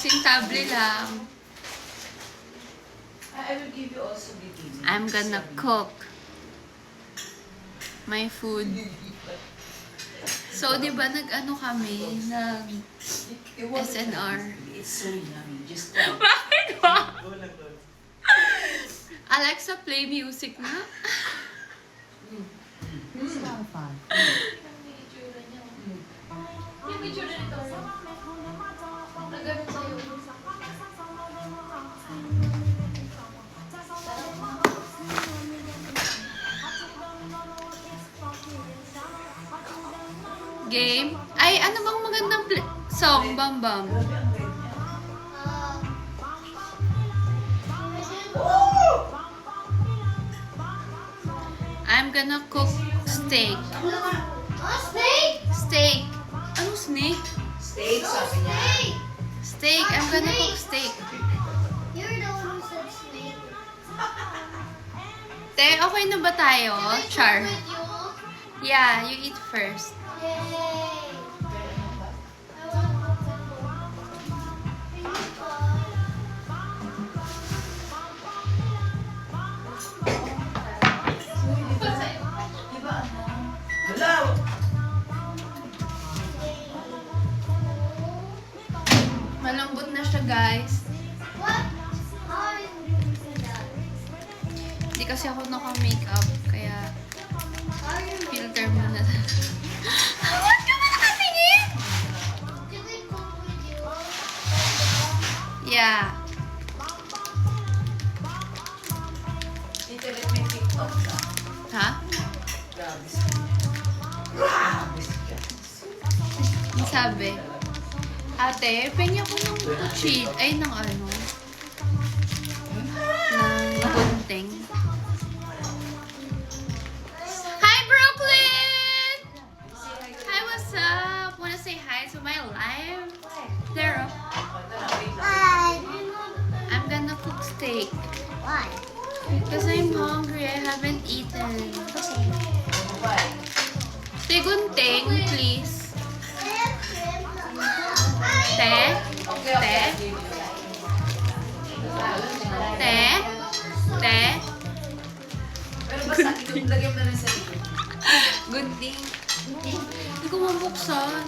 Pasintabli lang. I will give you also the I'm gonna cook my food. So, di ba nag-ano kami? Nag-SNR. It's so yummy. Just Bakit ba? Alexa, play music na. It's not fun. Yung picture na nito. Nagano sa'yo. Game? Ay, ano bang magandang song, Bambam? I'm gonna cook steak. Snake! Steak. Ano snake? Steak, sabi niya. Steak. I'm gonna cook steak. You're the one who said snake. Te, okay na ba tayo? Char. With you? Yeah, you eat first. Yay! I Diba ano? Hello! Malambot na siya, guys. What? How are you doing that? Hindi kasi ako naka-makeup, kaya How are you filter muna. Ba't ka ba nakatingin? Can we cook with you? Yeah. Internet may TikTok ka. Ha? Grabe siya. Grabe siya. Ang sabi? Ate, pengi ako ng kuchit. Ay, ng ano? Ng gunting. Hi, Brooklyn! Hi, what's up? Wanna say hi to my live? There. Hi. I'm gonna cook steak. Why? Because I'm hungry. I haven't eaten. Te, gunting, please. Te? Te? Te? Te? Pero basta, lagyan mo na rin sa likod. Gunting. Hindi ko mabuksan.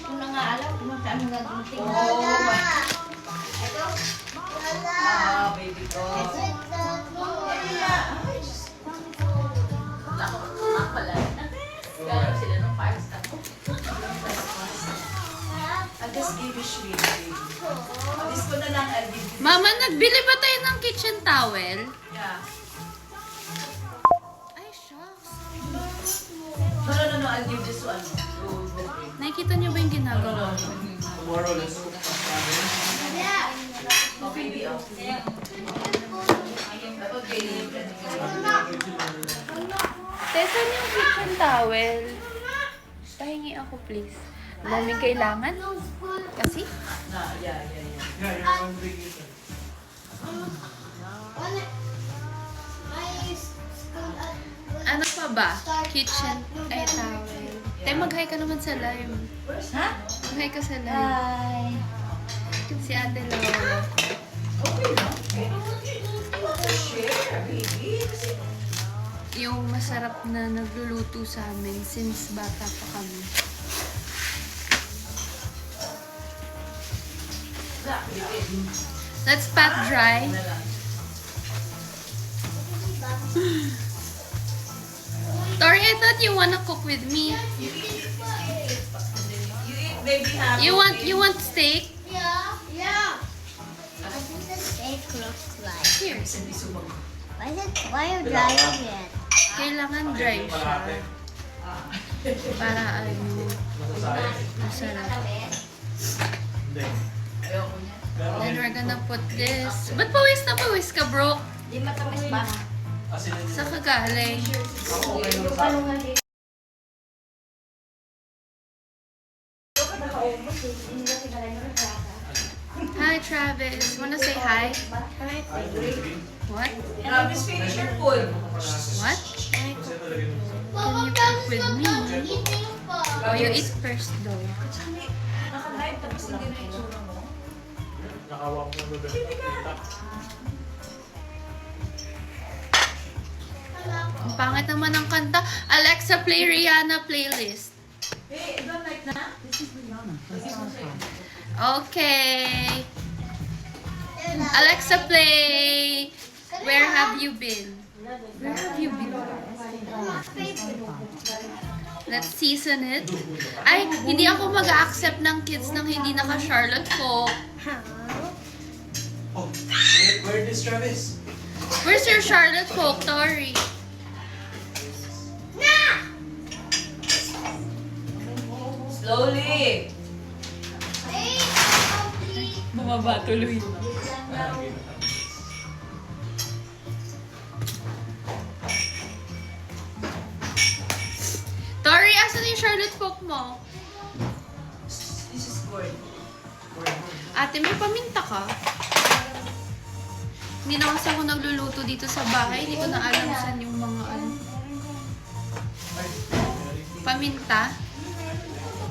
Kung na nga alam kung magkano nga gunting. Oh my. Ah, baby ko. Pala. Galing sila ng 5-star. I'll just give you sweet, baby. Alis ko na lang, I'll give you. Mama, nagbili ba tayo ng kitchen towel? Yeah. Ay, shucks. No, I'll give this one. Okay. Nakikita niyo ba yung ginagawa ko? Tomorrow, let's cook cabbage. Oh, baby, oh. Dapat baby. Tessa, yung kitchen towel. Pahingi ako, please. Ang daming kailangan. Kasi? Na, yeah. Yeah, you're hungry. Ano pa ba? Kitchen ay towel. Te, mag-hi ka naman sa live. Ha? Mag-hi ka sa live. Hi. Si Ate Laura. Okay lang. Share, baby. Yung masarap na nagluluto sa amin since bata pa kami. Let's pat dry. Tori, I thought you wanna cook with me. You eat, baby, happy. You want steak? Yeah. What does the steak look like? Here. Hindi sumag. Why are you drying it? Kailangan dry siya. Para ano, masarap. Hindi. Ayoko niya. Then we're gonna put this. Ba't pawis ka, bro? Di matamis ba? Asin na Sa kagaling. ako, okay lang sa akin. Hi, Travis. Wanna say hi? What? Travis, finish your food. What? Kasi ito lagyan mo sa... Mama, you cook with me? eating pa. Oh, you eat first though. Naka-live tapos hindi na itsura mo. hawak mo na doon. Ang pangit naman ng kanta. Alexa, play Rihanna playlist. Hey, don't like na? Okay. Alexa, play Where Have You Been? Where have you been? Let's season it. Ay, hindi ako mag-accept ng kids nang hindi naka-Charlotte Folk. Oh, where is Travis? Where's your Charlotte Folk, Tori? Slowly. Bumaba tuloy. Tori, asan yung Charlotte Folk mo? This is good. Ate, may paminta ka? Hindi na kasi ako nagluluto dito sa bahay. Hindi ko na alam saan yung mga ano. Paminta?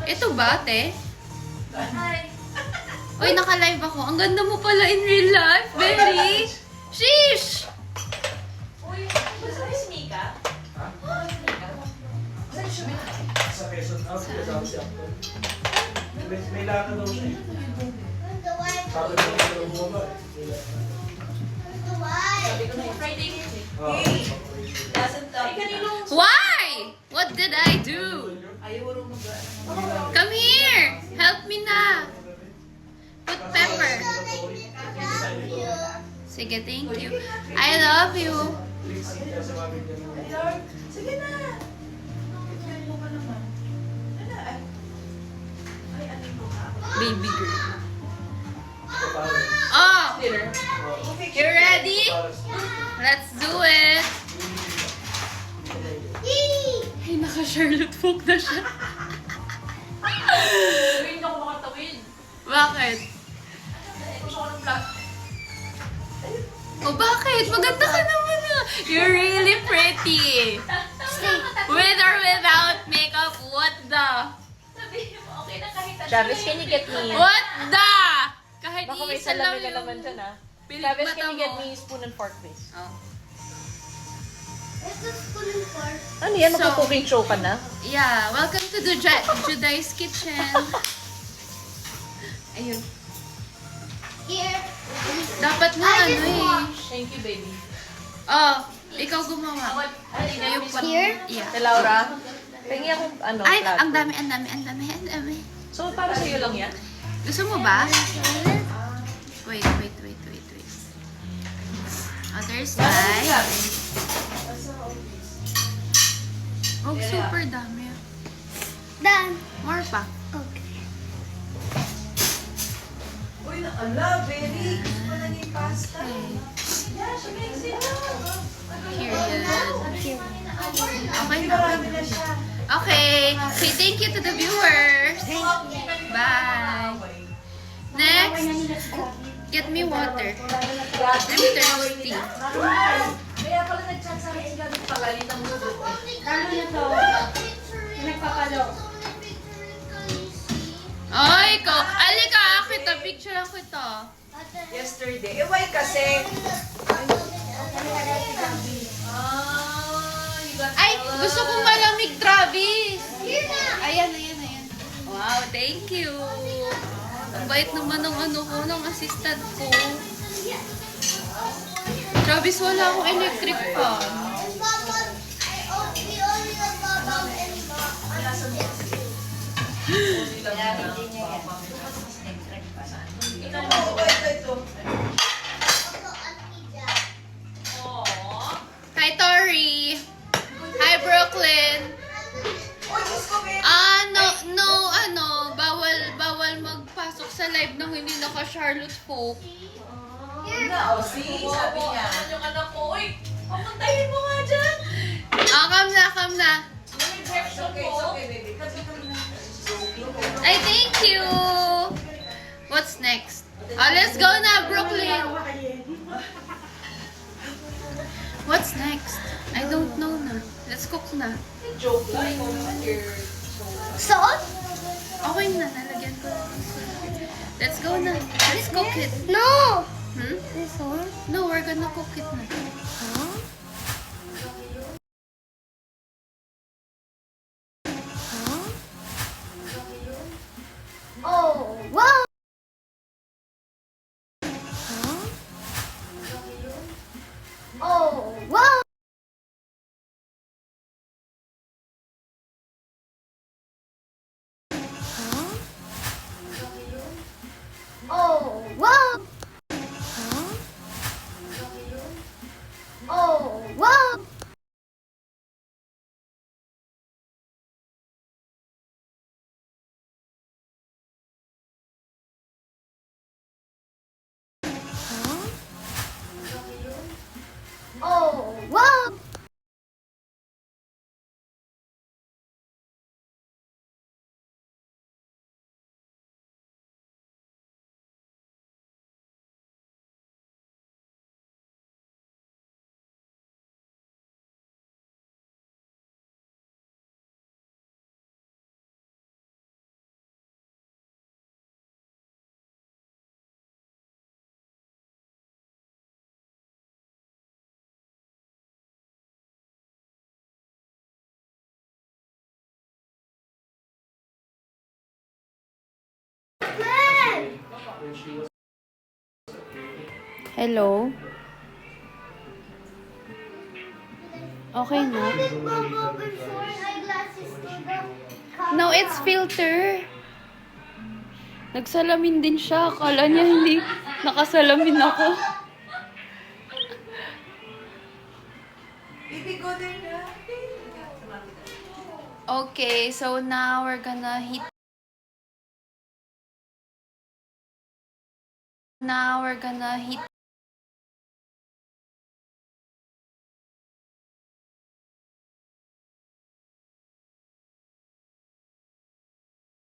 Ito ba, ate? Uy, naka-live ako. Ang ganda mo pala in real life, Berry. Sheesh! Uy, gusto mo si Mika? Sa Quezon, siya. May lakad daw siya. Sabi ko na bumaba. Friday. Hey, doesn't Ay, kanino? Why? What did I do? Ayaw mo mag Come here! Help me na! Put pepper. Sige, thank you. I love you. Sige na. Bigyan mo ka naman. Ano, ay, ano mo ka? Baby girl. Oh! You ready? Let's do it! Ay, naka-Charlotte Folk na siya. Hindi ako makatawid. Bakit? Gusto ko ng vlog. Oh, bakit? Maganda ka naman ah. You're really pretty. With or without makeup, what the? Sabi mo, okay na kahit ano. Travis, can you get me? What the? Kahit Baka may isa lang salamin na yung naman dyan ah. pilik Travis, mata can you get mo. me spoon and fork, please? Oh. Ano yan? So- Magpo-cooking show ka na? Yeah, welcome to the Judai's Kitchen. Ayun. Dapat nga ano eh. Thank you, baby. Oh, ikaw gumawa. Ayun, Here? Yeah. Si Laura, pengi akong ano, Ay, plato. ang dami, ang dami, ang dami, ang dami. So, para sa'yo lang yan? Gusto mo ba? Wait. Other side. Oh, super dami. Done. More pa. Okay. Uy, ala, Berry. Gusto mo lang yung pasta. Yeah, she makes it. Period. Okay na. Marami na siya. Okay. Say thank you to the viewers. Bye. Next, get me water. I'm thirsty. Kaya pala nag-chat sa akin gamit pagalitan mo. Ay, ikaw. Alika, kita. Picture lang kita. Yesterday. Eh, why kasi? Ay, gusto kong malamig, Travis. Ayan. Wow, thank you. Ang bait naman ng ano ko, ng assistant ko. Travis, wala akong electric fan. Ito. Hi, Tori. Hi, Brooklyn. Uy, Diyos ko, Berry. Bawal magpasok sa live nang hindi naka-Charlotte Folk. Na, oh, see? Sabi niya. Ano yung anak ko? Uy, pamuntahin mo nga dyan. Come na. Yung injection Okay, it's ko. okay, baby. Kasi kami na. Ay, thank you. What's next? Let's go na, Brooklyn. What's next? I don't know na. Let's cook na. Joke lang. Salt? Okay na, nalagyan ko na. Let's go na. Let's cook it. No! Hmm? This one? No, we're gonna cook it na. Huh? Huh? Oh, wow! Huh? Oh, wow! Huh? Oh, wow! Huh? Oh, wow! Huh? Oh, wow! Hello? Okay na? No, it's filter. Nagsalamin din siya. Akala niya hindi nakasalamin ako. Baby, go there na. Okay, so now we're gonna heat. Now we're gonna heat.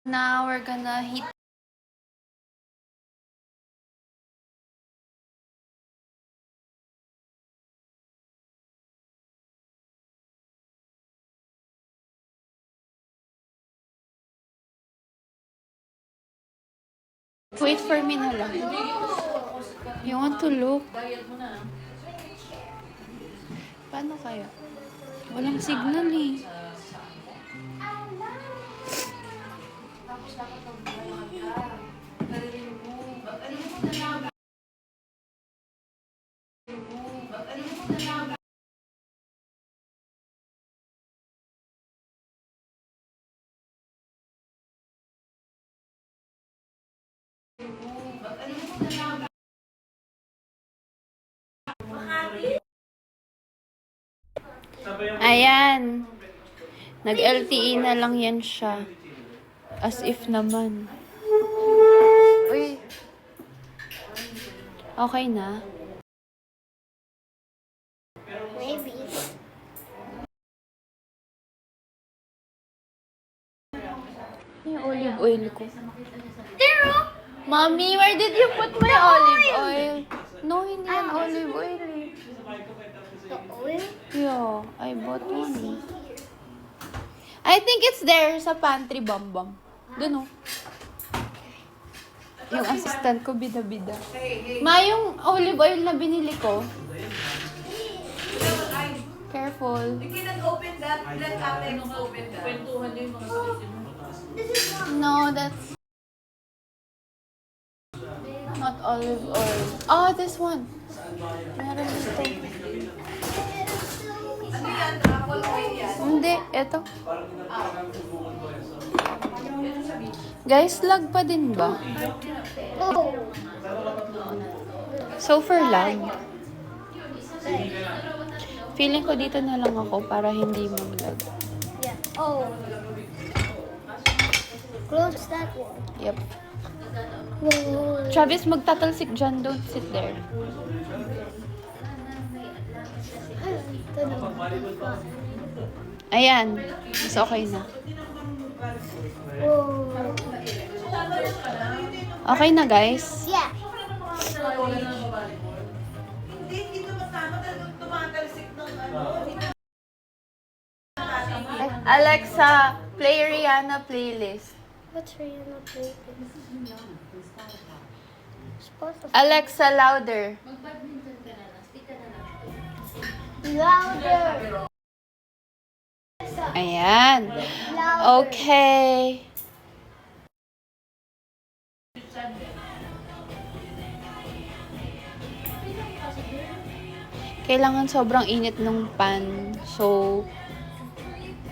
Now we're gonna heat. Wait for me na lang. You want to look? Paano kaya? Walang signal eh. Ayan. Nag-LTE na lang yan siya. As if naman. Uy. Okay na? Maybe. Yung olive oil ko. There! Mommy, where did you put my olive oil? No, hindi yan olive oil eh. The oil? Yeah, I bought one. I think it's there sa pantry, Bambam. Doon oh. Yung assistant ko, bida-bida. Ma, yung olive oil na binili ko. Careful. You cannot open that. Let Ate open that. Kwentuhan niyo yung mga sakit mo. No, that's not olive oil. Oh, this one. Meron dito. Ano yan? Apple oil yan. Hindi, eto. Guys, lag pa din ba? Oh. So for lag. Feeling ko dito na lang ako para hindi mag-lag. Yeah. Oh. Close that one. Yep. Whoa. Travis, magtatalsik dyan. Don't sit there. Ayan. Mas okay na. Whoa. Okay na, guys. Yeah. Hindi tumatama. Tumatalsik ng ano. Alexa, play Rihanna playlist. What's Rihanna playlist? Alexa, louder. Louder. Ayan. Louder. Okay. Kailangan sobrang init ng pan. So,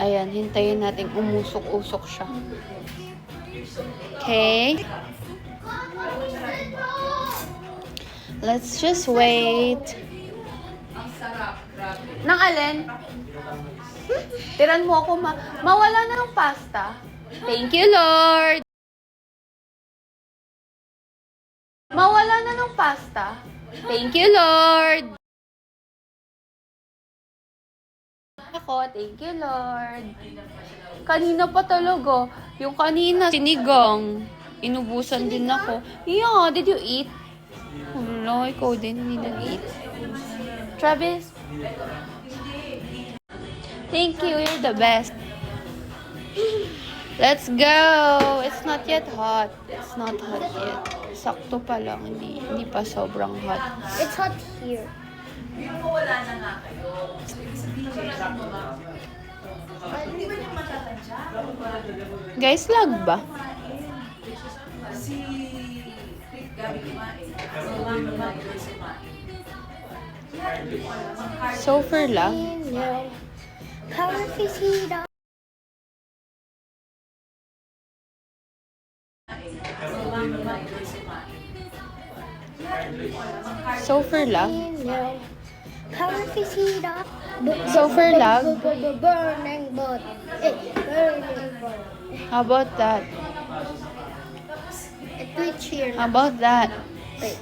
ayan, hintayin natin umusok-usok siya. Okay. Let's just wait. Nang alin? Tiran mo ako mawala na ng pasta. Thank you, Lord. Mawala na ng pasta. Thank you, Lord. Ako, thank you, Lord. Kanina pa talaga. Yung kanina, sinigang. Inubusan din ako. Yeah, did you eat? No, ikaw din. You didn't eat. Travis? Thank you. You're the best. Let's go. It's not yet hot. It's not hot yet. Sakto pa lang. Hindi pa sobrang hot. It's hot here. Yung wala na nga kayo. Hindi ba niya matatansya? Guys, lag ba? Si Gabi kumain. Si Mama Joyce kumain. So far lang. No. How is he heat up? So far lang. No. How is he heat up? So far lang. Burning butt. Burning butt. How about that? It twitch here. How about that? Wait.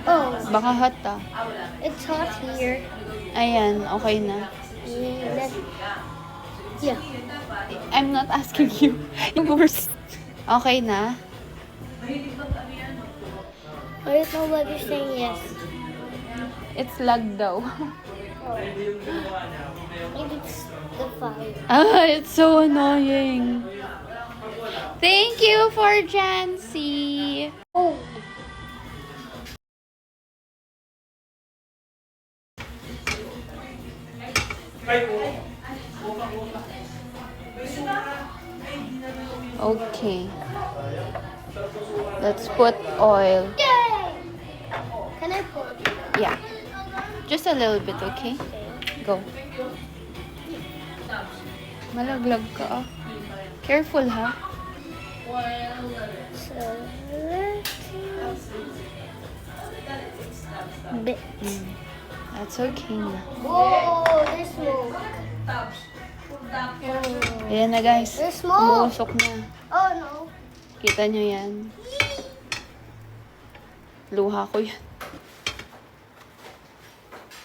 Oh, Baka hot ah. it's hot here. Ayan, okay na. Yeah. I'm not asking you. Yung worst. Okay na? I don't know what you're saying. Yes. It's lag daw. Maybe it's the fire. Ah, it's so annoying. Thank you for Jancy. Oh. Okay. Let's put oil. Yay! Can I put? Yeah. Just a little bit, okay? Go. Malaglag ka ah. Careful ha. So, bit. That's okay na. Whoa, there's smoke. Ayan na guys. There's smoke. Umusok na. Oh no. Kita nyo yan. Luha ko yan.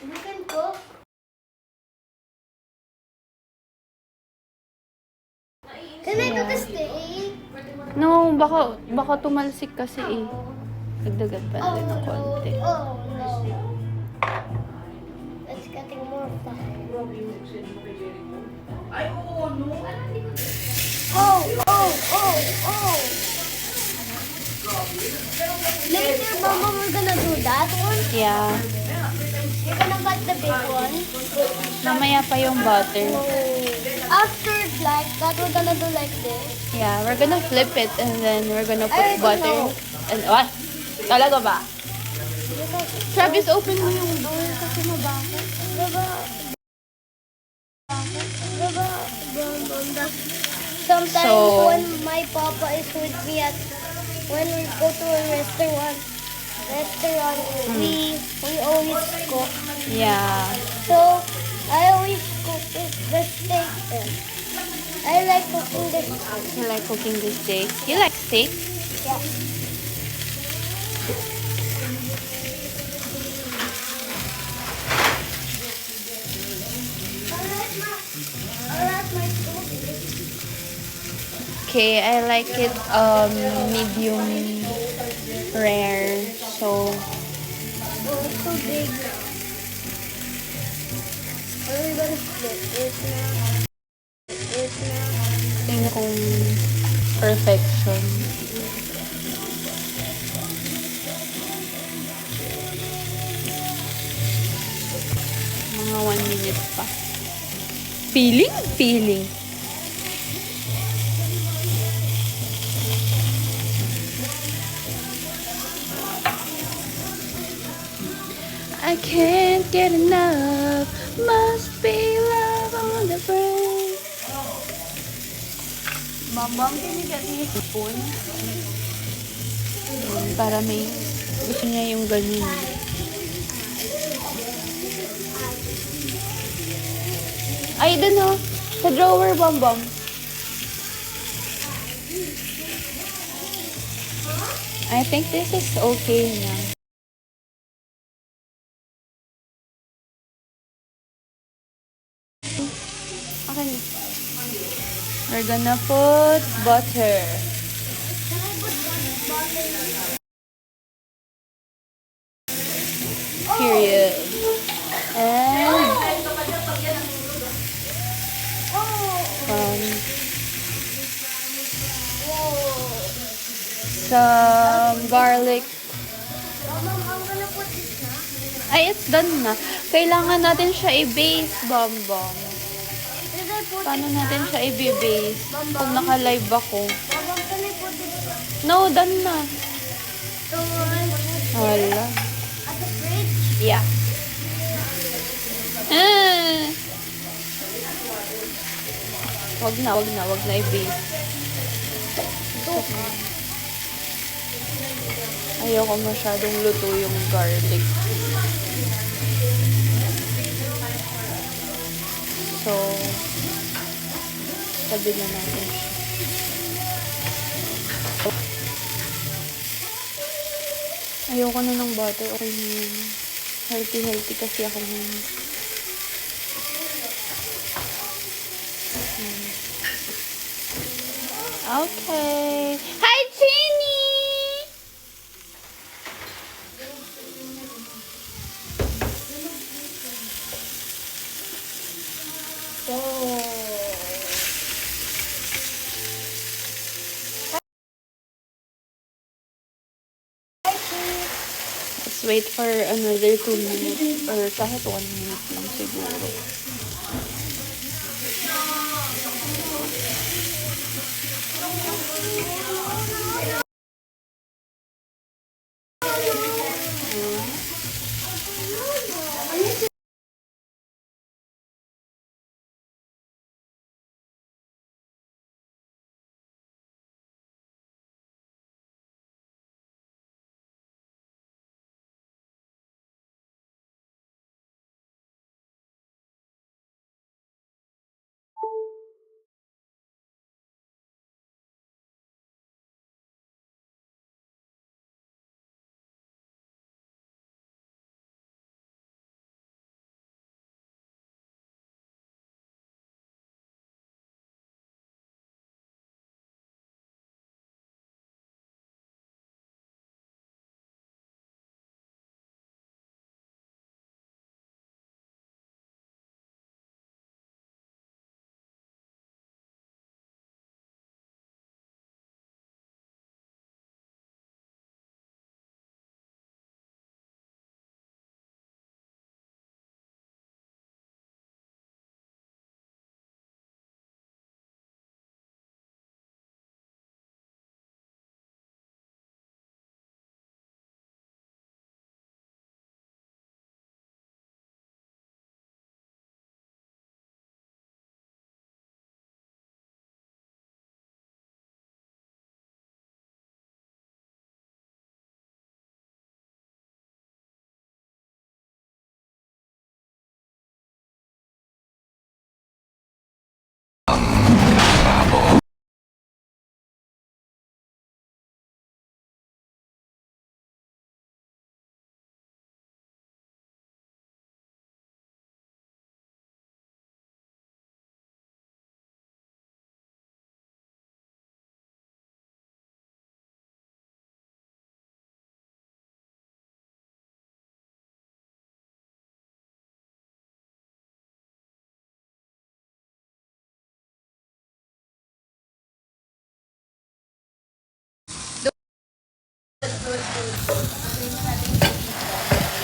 You can cook. Can I do the steak? No, baka tumalsik kasi eh. Dagdagan pa natin ng konti. Oh no. It's getting more fun. Ay, oo, no. Oh, oh, oh, oh. Later, Mama, we're gonna do that one. Yeah. We're gonna cut the big one. Mamaya pa yung butter. After like that, we're gonna do like this. Yeah, we're gonna flip it and then we're gonna put I don't butter. know. And what? Talaga ba? Travis, Because open mo yung door kasi mabaho. Sometimes So- when my papa is with me when we go to a restaurant, we always cook. Yeah. So I always cook the steak there. I like cooking the steak. You like cooking the steak? You like steak? Yeah. I like my steak. Okay, I like it medium rare. So, Oh, it's so big. Are we gonna split it now? tingnan kong perfection. Mga 1 minute pa. Feeling? Feeling. I can't get enough. Must be love on the brain. Mambang, can you get me a spoon? Para may gusto niya yung ganun. Ay, dun oh. Sa drawer, Bambang. I think this is okay now. Okay. We're gonna put butter. Period. And some garlic. Ay, it's done na. Kailangan natin siya i-base, Bambang. Paano natin siya i-base? Kung naka-live ako. No, done na. Hala. At the fridge? Yeah. Ah. Wag na i-base. Ayoko masyadong luto yung garlic. So, tabi na natin siya. Ayoko na ng butter. Okay na yun. Healthy kasi ako ngayon. Okay. Hi, Chinny! Let's wait for another 2 minutes or kahit 1 minute lang siguro.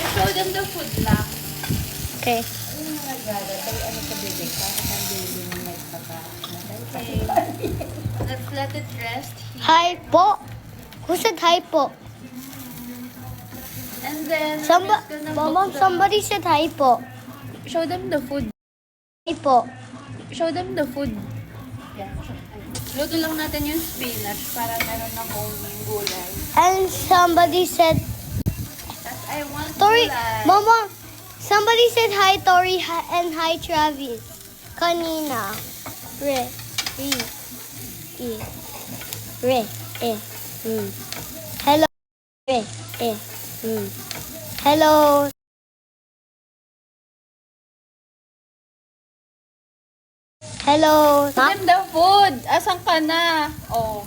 You show them the food lang. Okay. Let's let it rest. Hi po. Who said hi po? And then, we're just gonna Mama, cook somebody said hi po. show them the food. Hi po. Show them the food. Luto lang natin yung spinach para meron akong gulay. And somebody said, Tapos I want Tori, gulay. Mama, somebody said hi Tori and hi Travis. Kanina. Re. Hello. Hello. Hello. Show them the food. Asan ka na? Oh.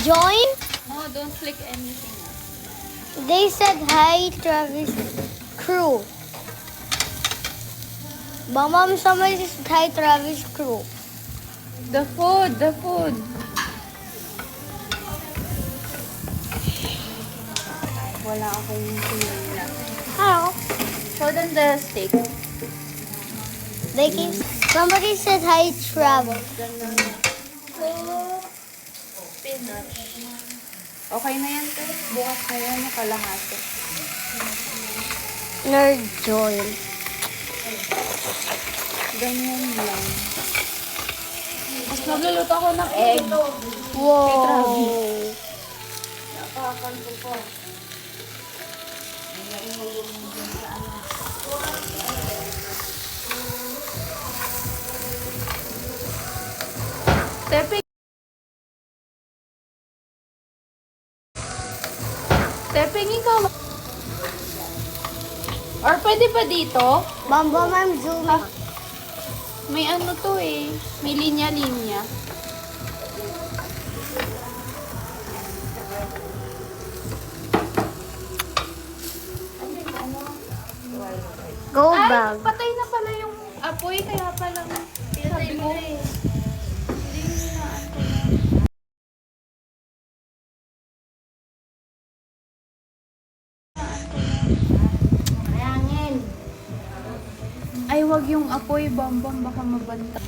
Join? No, don't click anything. They said hi Travis crew. Mama, somebody said hi Travis crew. The food, the food. Wala akong pinila. Hello. Show them the steak. They keep, somebody said hi Travis. Okay na yan, te. Bukas na yan, kalahati. Nerd join. Ganyan lang. Mas magluluto ako ng egg. Wow. Tepe. Tepeng ikaw. Or pwede ba dito? Mama, I'm zooming. May ano to eh. May linya-linya. Go Ay, back. patay na pala yung apoy. Kaya pala sabi ko. Ay, wag yung apoy, bambang, baka mabanta.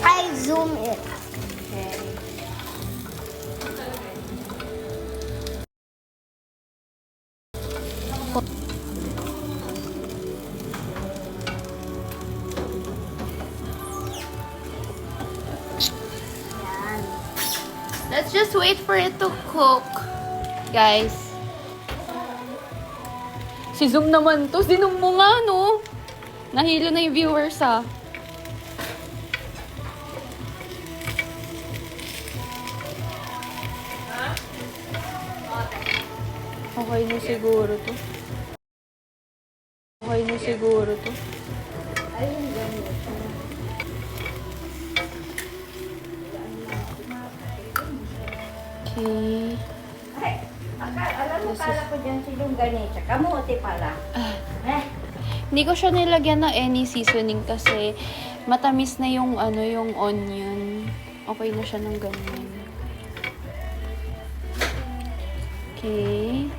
I zoom it. Okay. Let's just wait for it to cook, guys. Si Zoom naman to. Sinum mo nga, no? Nahilo na yung viewers, ah. Okay na siguro to. Okay na siguro to. Okay. Akala ko dyan silong ganito. Kamuti pala. Hindi ko siya nilagyan ng any seasoning kasi matamis na yung ano yung onion. Okay na siya ng ganyan. Okay.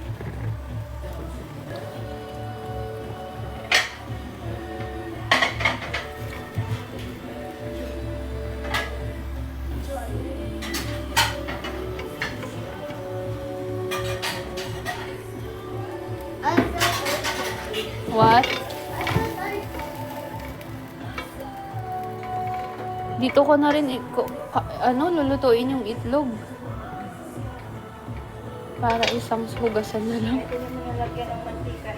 What? Dito ko na rin lulutuin yung itlog. Para isang hugasan na lang. Ito naman nalagyan ng mantika.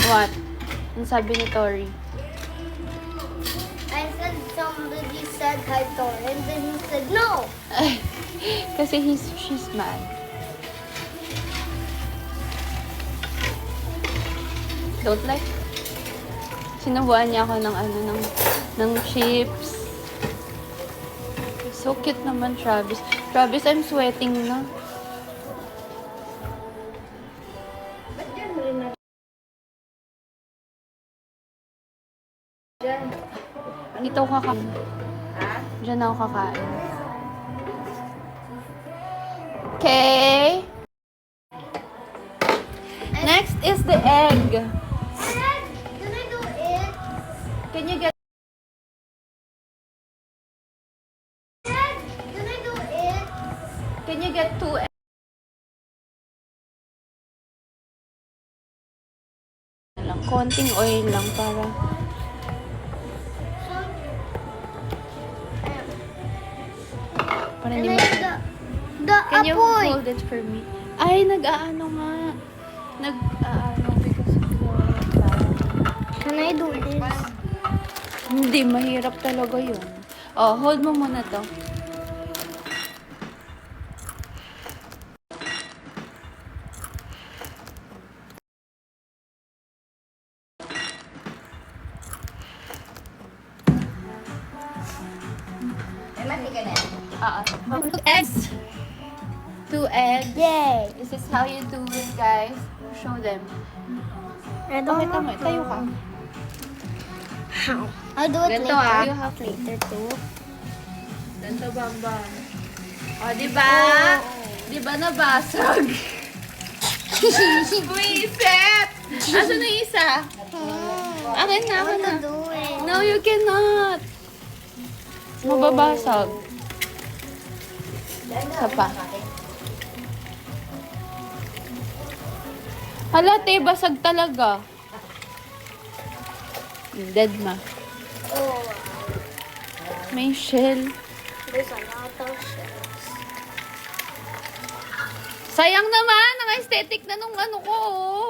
What? Ang sabi ni Tori. I said somebody said hi Tor, and then he said no. Kasi she's mad. Don't like. Sinubuan niya ako ng chips. So cute naman, Travis. Travis, I'm sweating na. Dito ako kakain. Ha? Diyan ako kakain. Okay. Next is the egg. Dad, can I do it? Can you get... Dad, can I do it? Can you get 2 eggs? Lang, konting oil lang para... Para And hindi then ma... the Can you apoy. hold it for me? Ay, nag-aano nga. Nag-aano because of the... Can I do this? Hindi, mahirap talaga yun. Oh, hold mo muna to. May mantika na yan. Two eggs. 2 eggs. Yay. This is how you do it, guys. Show them. I don't Pakita mo. know Tayo ka. how. I'll do it Ganito, later. ah. You have later too. Ganito, bambang. O, diba? Diba nabasag? Buisit! Asa na yung isa? Akin na, akin na. Do it. No, you cannot. Mababasag. Isa pa. Hala, te, basag talaga. Dead ma. Oh, May shell. there's a lot of shells. Sayang naman, ang aesthetic na nung ano ko. Oh.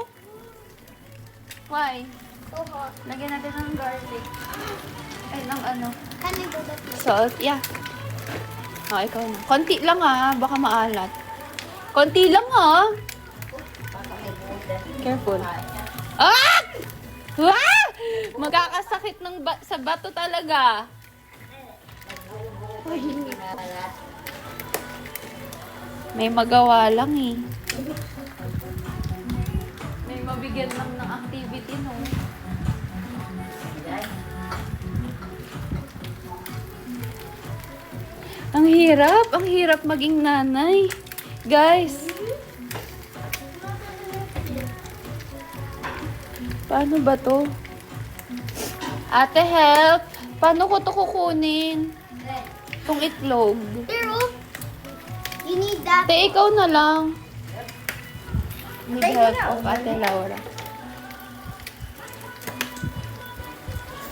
Why? So hot. Lagyan natin ng garlic. Ay, ng ano. Can I do that? Salt, yeah. Oh, ikaw na. Konti lang ah, baka maalat. Konti lang ah. Careful. Ah! Ah! Magkakasakit ng sa bato talaga. May magawa lang eh. May mabigyan lang ng activity, no? Ang hirap maging nanay. Guys. Paano ba to? Ate, help! Paano ko to kukunin? Itong itlog. Pero, you need that. Ate, ikaw na lang. Need help of Ate Laura.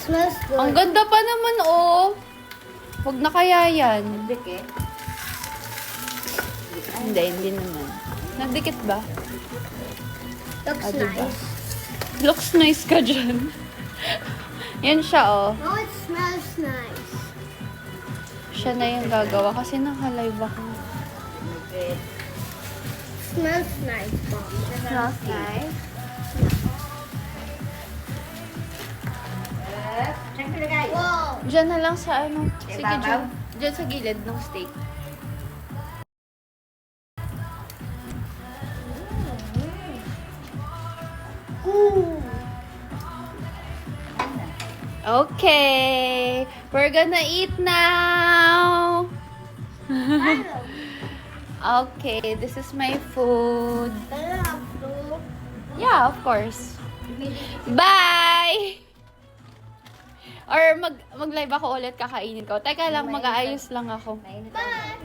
Smells good. Ang ganda pa naman, oh. Huwag na kaya yan. Dikit. Hindi naman. Nagdikit ba? Looks Ah, diba? nice. Looks nice ka dyan. Yan siya, oh. No, it smells nice. Siya na yung gagawa kasi naka-live ako. Smells nice, Mom. Smells nice. Saan ko lagay? Wow. Diyan na lang sa ano. Sige, Ibabaw? Diyan. Diyan sa gilid ng steak. Ooh. Okay. We're gonna eat now. Okay, this is my food. Yeah, of course. Bye! Or mag-live ako ulit, kakainin ko. Teka lang, mag-aayos lang ako. Mainit. Bye.